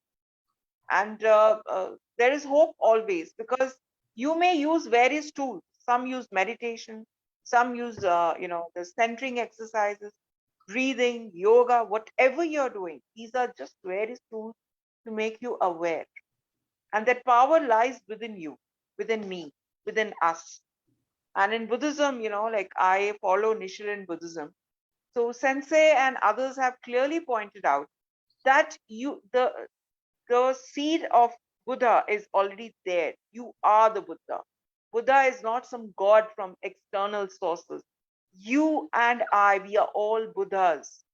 And there is hope always, because you may use various tools. Some use meditation, some use, the centering exercises, breathing, yoga, whatever you're doing. These are just various tools to make you aware. And that power lies within you, within me, within us. And in Buddhism, like I follow Nichiren Buddhism. So Sensei and others have clearly pointed out that the seed of Buddha is already there. You are the Buddha. Buddha is not some god from external sources. You and I, we are all Buddhas,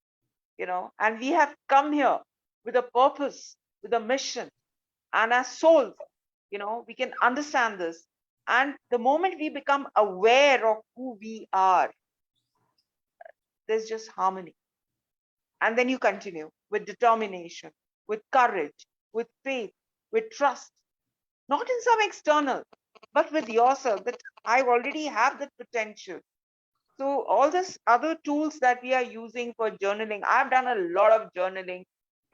and we have come here with a purpose, with a mission, and as souls, we can understand this. And the moment we become aware of who we are, there's just harmony. And then you continue with determination, with courage, with faith, with trust, not in some external, but with yourself, that I already have that potential. So all this other tools that we are using for journaling, I've done a lot of journaling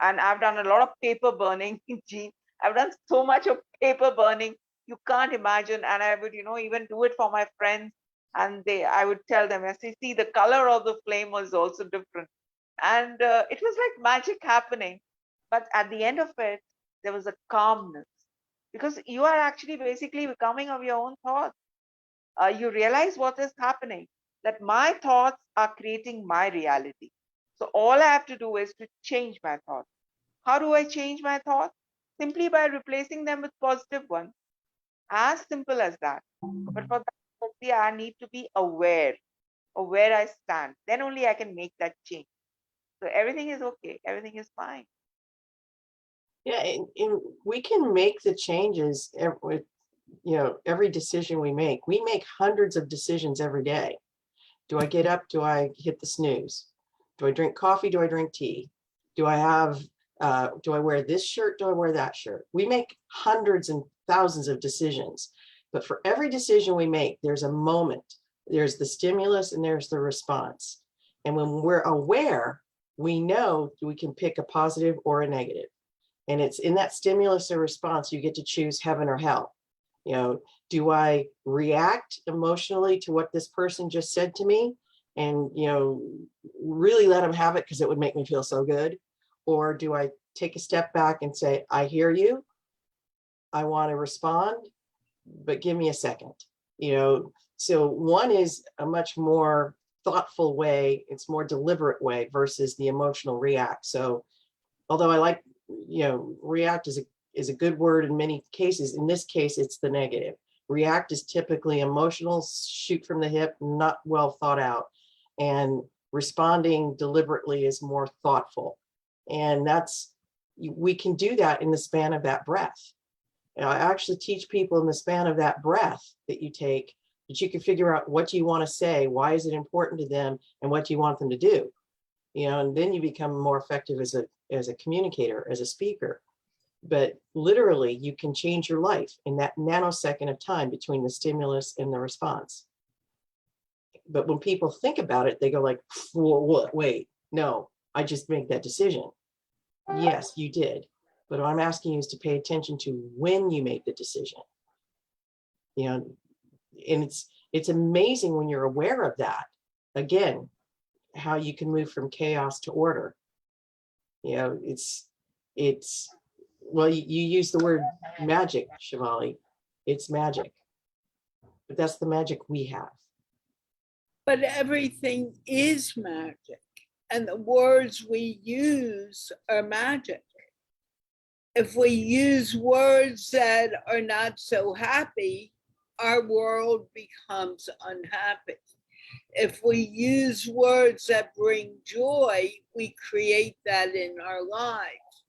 and I've done a lot of paper burning. Gee, I've done so much of paper burning, you can't imagine. And I would, even do it for my friends. And I would tell them, I say, see, the color of the flame was also different. And it was like magic happening. But at the end of it, there was a calmness, because you are actually basically becoming of your own thoughts. You realize what is happening, that my thoughts are creating my reality. So all I have to do is to change my thoughts. How do I change my thoughts? Simply by replacing them with positive ones. As simple as that. But for that, firstly, I need to be aware of where I stand. Then only I can make that change. So everything is okay. Everything is fine. Yeah, and we can make the changes with, every decision we make. We make hundreds of decisions every day. Do I get up? Do I hit the snooze? Do I drink coffee? Do I drink tea? Do I wear this shirt? Do I wear that shirt? We make hundreds and thousands of decisions, but for every decision we make, there's a moment, there's the stimulus and there's the response. And when we're aware, we know we can pick a positive or a negative. And it's in that stimulus or response, you get to choose heaven or hell. Do I react emotionally to what this person just said to me and, really let them have it because it would make me feel so good? Or do I take a step back and say, I hear you, I want to respond, but give me a second, So one is a much more thoughtful way, it's more deliberate way versus the emotional react. So although I like, react is a good word in many cases, in this case, it's the negative. React is typically emotional, shoot from the hip, not well thought out. And responding deliberately is more thoughtful. And we can do that in the span of that breath. I actually teach people in the span of that breath that you take, that you can figure out what you want to say, why is it important to them, and what do you want them to do. And then you become more effective as a communicator, as a speaker. But literally, you can change your life in that nanosecond of time between the stimulus and the response. But when people think about it, they go like, what? Wait, no, I just made that decision. Yes, you did. But what I'm asking you is to pay attention to when you make the decision. And it's amazing when you're aware of that. Again, how you can move from chaos to order. It's well, you use the word magic, Shivali. It's magic, but that's the magic we have. But everything is magic, and the words we use are magic. If we use words that are not so happy, our world becomes unhappy. If we use words that bring joy, we create that in our lives.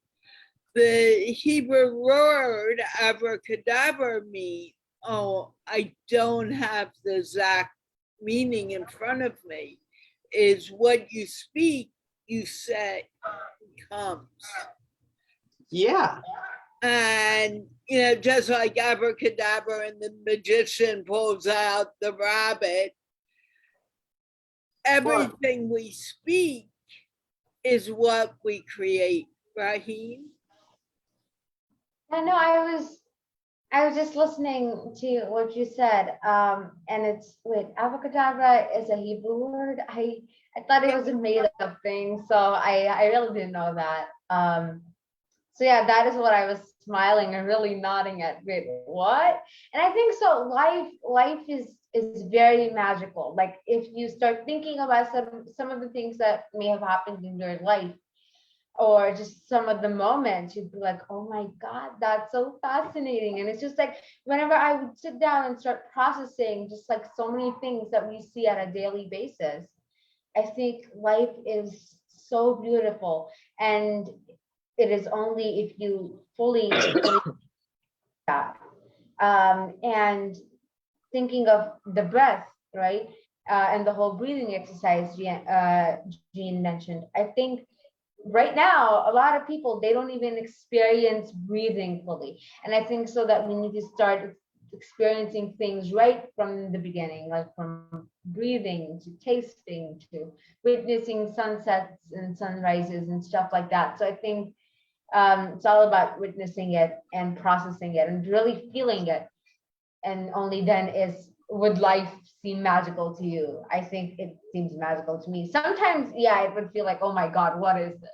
The Hebrew word abracadabra means, I don't have the exact meaning in front of me, is what you speak, you say becomes. Yeah. And, just like abracadabra and the magician pulls out the rabbit, everything we speak is what we create. Raheen? I know I was just listening to what you said, and abracadabra is a Hebrew word. I thought it was a made up thing, so I really didn't know that. So yeah, that is what I was smiling and really nodding at. Wait, what? And I think so. Life is very magical. Like if you start thinking about some of the things that may have happened in your life, or just some of the moments, you'd be like, oh my God, that's so fascinating. And it's just like whenever I would sit down and start processing just like so many things that we see at a daily basis, I think life is so beautiful. And it is only if you fully that. And thinking of the breath, right? And the whole breathing exercise Jean mentioned, I think right now a lot of people, they don't even experience breathing fully, and I think so that we need to start experiencing things right from the beginning, like from breathing to tasting to witnessing sunsets and sunrises and stuff like that. So I think it's all about witnessing it and processing it and really feeling it, and only then would life seem magical to you. I think it seems magical to me. Sometimes, yeah, it would feel like, oh my God, what is this?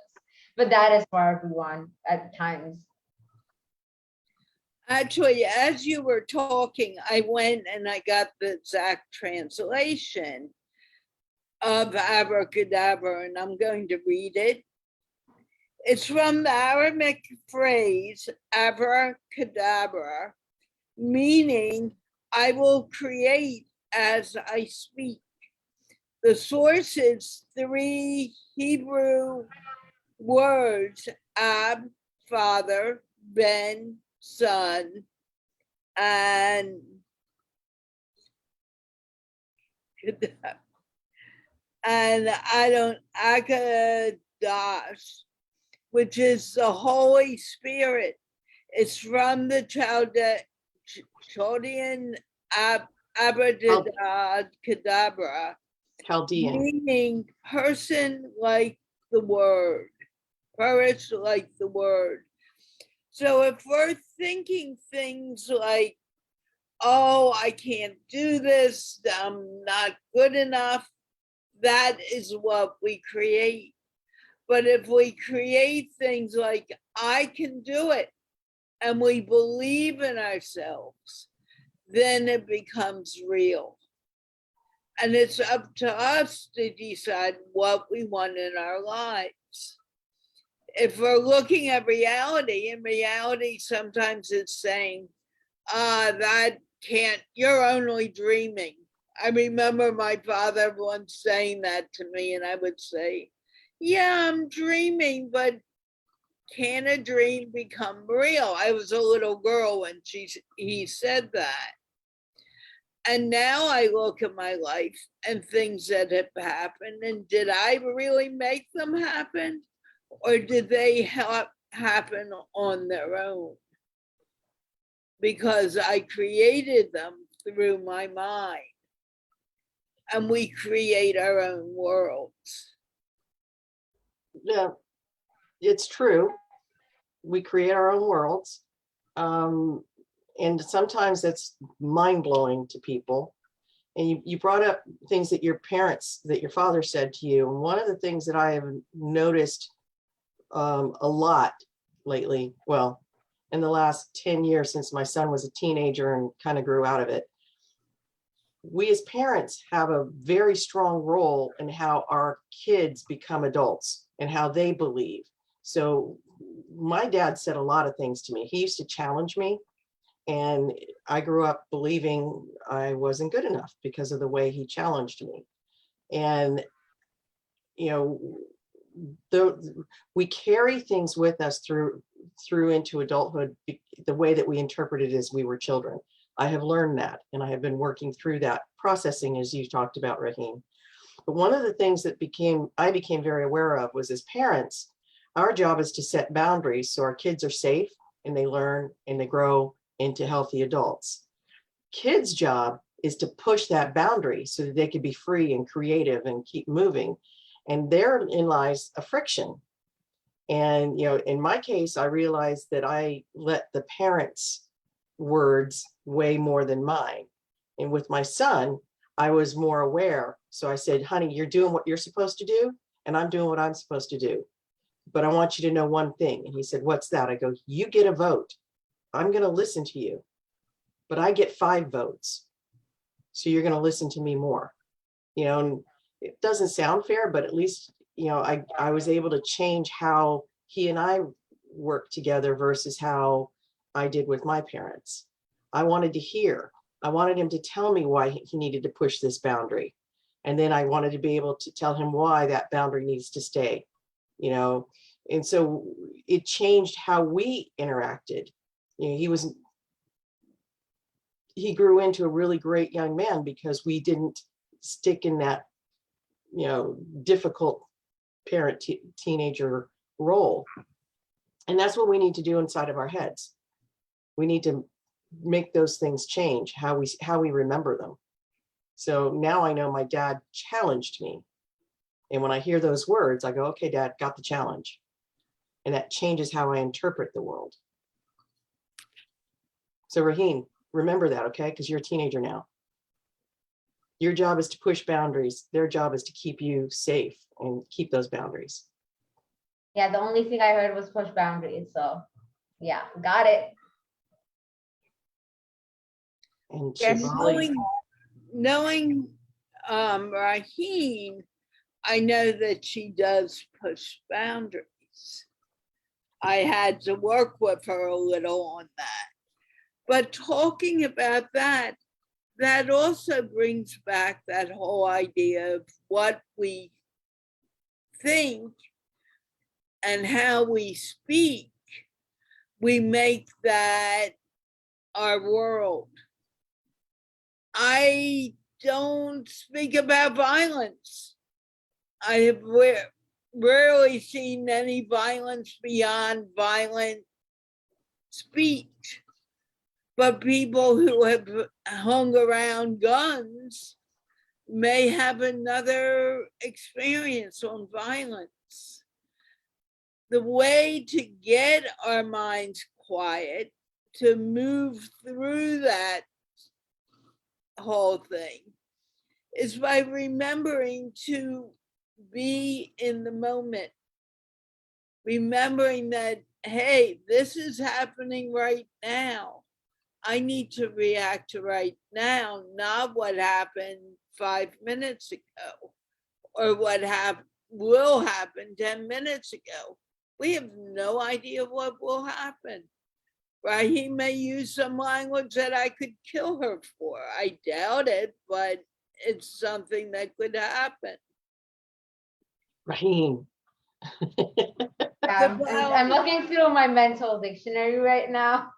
But that is for everyone at times. Actually, as you were talking, I went and I got the exact translation of abracadabra, and I'm going to read it. It's from the Aramaic phrase abracadabra, meaning I will create as I speak. the source is 3 Hebrew words: Ab, Father, Ben, Son, and Akadash, which is the Holy Spirit. It's from the Chaldean Abradadabra, Chaldean. meaning person like the word, perish like the word. So if we're thinking things like, oh, I can't do this, I'm not good enough, that is what we create. But if we create things like, I can do it, and we believe in ourselves, then it becomes real. And it's up to us to decide what we want in our lives. If we're looking at reality, in reality, sometimes it's saying, that can't, you're only dreaming. I remember my father once saying that to me, and I would say, yeah, I'm dreaming, but can a dream become real? I was a little girl when he said that. And now I look at my life and things that have happened, and did I really make them happen? Or did they happen on their own? Because I created them through my mind. And we create our own worlds. Yeah, it's true. We create our own worlds. And sometimes that's mind-blowing to people. And you brought up things that your father said to you. And one of the things that I have noticed a lot lately, well, in the last 10 years since my son was a teenager and kind of grew out of it, we as parents have a very strong role in how our kids become adults and how they believe. So my dad said a lot of things to me. He used to challenge me, and I grew up believing I wasn't good enough because of the way he challenged me. And, you know, we carry things with us through into adulthood, the way that we interpreted as we were children. I have learned that, and I have been working through that processing, as you talked about, Raheen. But one of the things that I became very aware of was, as parents, our job is to set boundaries so our kids are safe and they learn and they grow into healthy adults. Kids' job is to push that boundary so that they can be free and creative and keep moving. And therein lies a friction. And, you know, in my case, I realized that I let the parents' words weigh more than mine. And with my son, I was more aware. So I said, honey, you're doing what you're supposed to do, and I'm doing what I'm supposed to do. But I want you to know one thing. And he said, what's that? I go, you get a vote. I'm going to listen to you, but I get 5 votes. So you're going to listen to me more. You know, and it doesn't sound fair, but at least, you know, I was able to change how he and I worked together versus how I did with my parents. I wanted to hear. I wanted him to tell me why he needed to push this boundary. And then I wanted to be able to tell him why that boundary needs to stay, you know. And so it changed how we interacted. You know, he grew into a really great young man because we didn't stick in that, you know, difficult parent teenager role. And that's what we need to do inside of our heads. We need to make those things change, how we remember them. So now I know my dad challenged me. And when I hear those words, I go, okay, Dad, got the challenge. And that changes how I interpret the world. So Raheen, remember that, okay? Because you're a teenager now. Your job is to push boundaries. Their job is to keep you safe and keep those boundaries. Yeah, the only thing I heard was push boundaries. So yeah, got it. And Yes, Shivali, knowing Raheen, I know that she does push boundaries. I had to work with her a little on that. But talking about that, that also brings back that whole idea of what we think and how we speak. We make that our world. I don't speak about violence. I have rarely seen any violence beyond violent speech. But people who have hung around guns may have another experience on violence. The way to get our minds quiet, to move through that whole thing, is by remembering to be in the moment. Remembering that, hey, this is happening right now. I need to react to right now, not what happened 5 minutes ago or what will happen 10 minutes ago. We have no idea what will happen. Raheen may use some language that I could kill her for. I doubt it, but it's something that could happen. Raheen. I'm looking through my mental dictionary right now.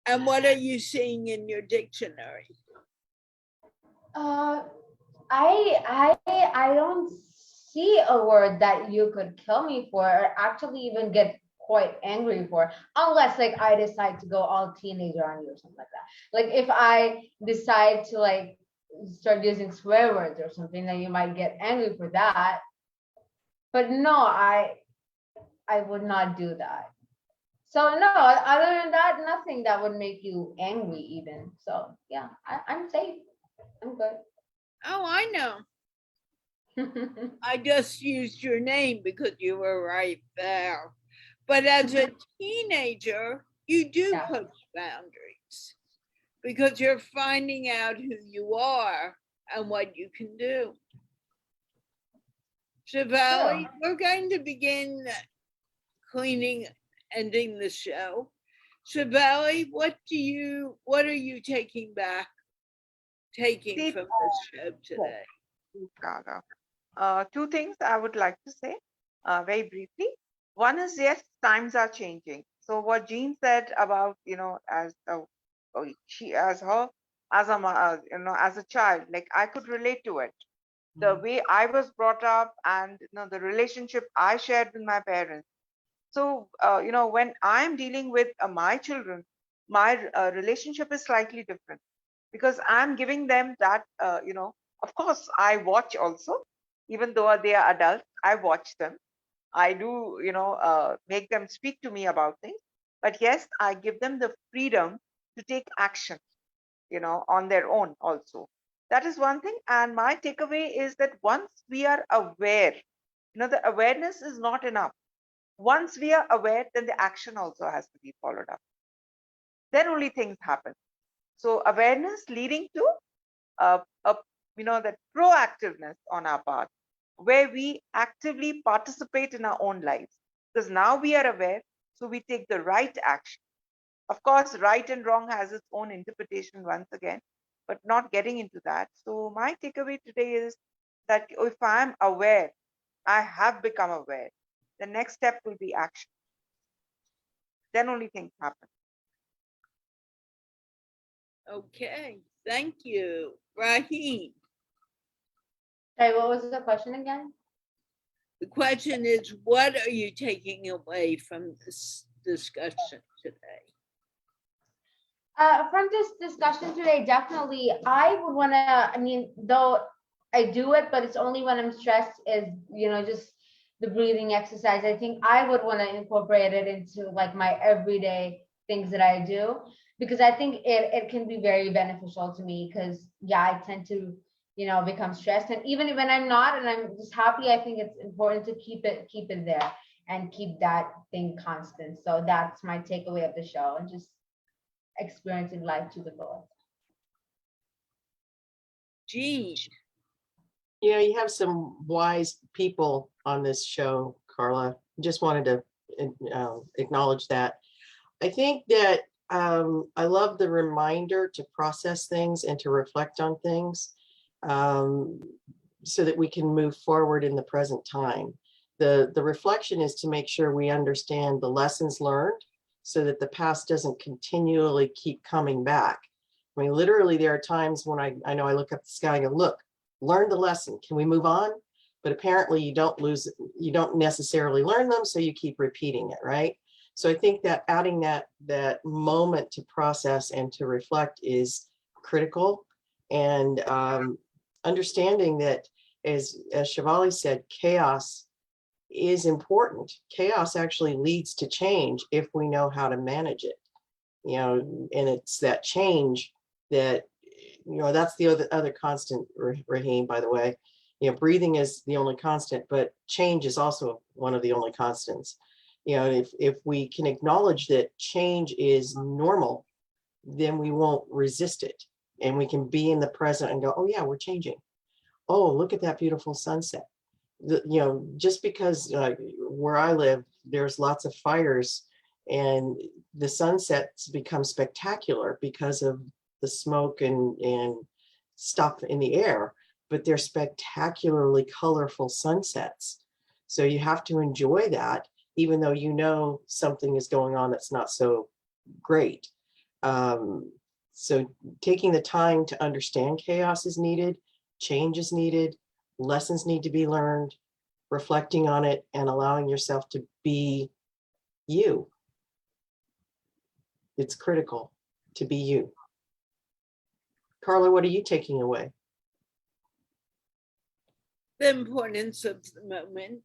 And what are you seeing in your dictionary? I don't see a word that you could kill me for, or actually even get quite angry for, unless like I decide to go all teenager on you or something like that. Like if I decide to like start using swear words or something, then you might get angry for that. But no, I would not do that. So no, other than that, nothing that would make you angry even. So yeah, I'm safe. I'm good. Oh, I know. I just used your name because you were right there. But as a teenager, you do push boundaries because you're finding out who you are and what you can do. Shivali, we're going to begin ending the show. Shivali, what are you taking from this show today? Carla. Two things I would like to say very briefly. One is, yes, times are changing. So what Jean said about, as as a child, like I could relate to it. The way I was brought up and the relationship I shared with my parents. So when I'm dealing with my children, my relationship is slightly different because I'm giving them that. Of course, I watch also, even though they are adults. I watch them. I do, make them speak to me about things. But yes, I give them the freedom to take action, on their own also. That is one thing. And my takeaway is that once we are aware, the awareness is not enough. Once we are aware, then the action also has to be followed up. Then only things happen. So awareness leading to that proactiveness on our part, where we actively participate in our own lives. Because now we are aware, so we take the right action. Of course, right and wrong has its own interpretation once again, but not getting into that. So my takeaway today is that if I'm aware, I have become aware, the next step will be action. Then only things happen. Okay, thank you. Raheen. Sorry, what was the question again? The question is, what are you taking away from this discussion today? From this discussion today, definitely, I would want to, though I do it, but it's only when I'm stressed, is, just the breathing exercise. I think I would want to incorporate it into like my everyday things that I do, because I think it can be very beneficial to me because, yeah, I tend to, become stressed. And even when I'm not and I'm just happy, I think it's important to keep it there and keep that thing constant. So that's my takeaway of the show, and just experiencing life to the fullest. Jean. You have some wise people on this show, Carla. Just wanted to acknowledge that. I think that I love the reminder to process things and to reflect on things, so that we can move forward in the present time. The reflection is to make sure we understand the lessons learned so that the past doesn't continually keep coming back. I mean, literally, there are times when I know I look up the sky and go, look, learn the lesson. Can we move on? But apparently you don't necessarily learn them, so you keep repeating it, right? So I think that adding that moment to process and to reflect is critical. And understanding that, as Shivali said, chaos is important. Chaos actually leads to change if we know how to manage it. And it's that change that, that's the other constant, Raheen, by the way. Breathing is the only constant, but change is also one of the only constants. If we can acknowledge that change is normal, then we won't resist it. And we can be in the present and go, oh yeah, we're changing. Oh, look at that beautiful sunset. Just because where I live, there's lots of fires, and the sunsets become spectacular because of the smoke and stuff in the air, but they're spectacularly colorful sunsets. So you have to enjoy that, even though something is going on that's not so great. So taking the time to understand chaos is needed, change is needed, lessons need to be learned, reflecting on it, and allowing yourself to be you. It's critical to be you. Carla, what are you taking away? The importance of the moment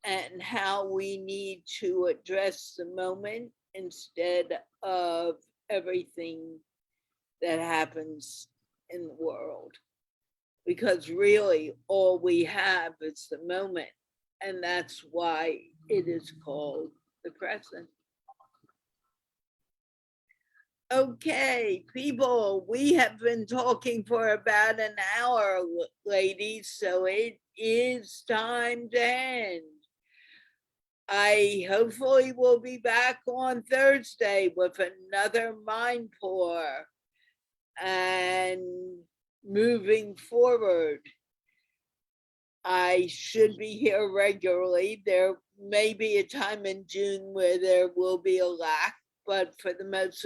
and how we need to address the moment instead of everything that happens in the world. Because really all we have is the moment, and that's why it is called the present. Okay, people, we have been talking for about an hour, ladies, so it is time to end. I hopefully will be back on Thursday with another MIndplore. And moving forward, I should be here regularly. There may be a time in June where there will be a lack, but for the most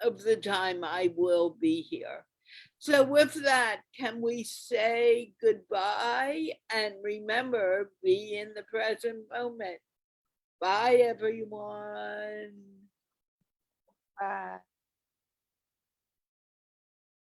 of the time I will be here. So with that, can we say goodbye? And remember, be in the present moment. Bye, everyone. Bye.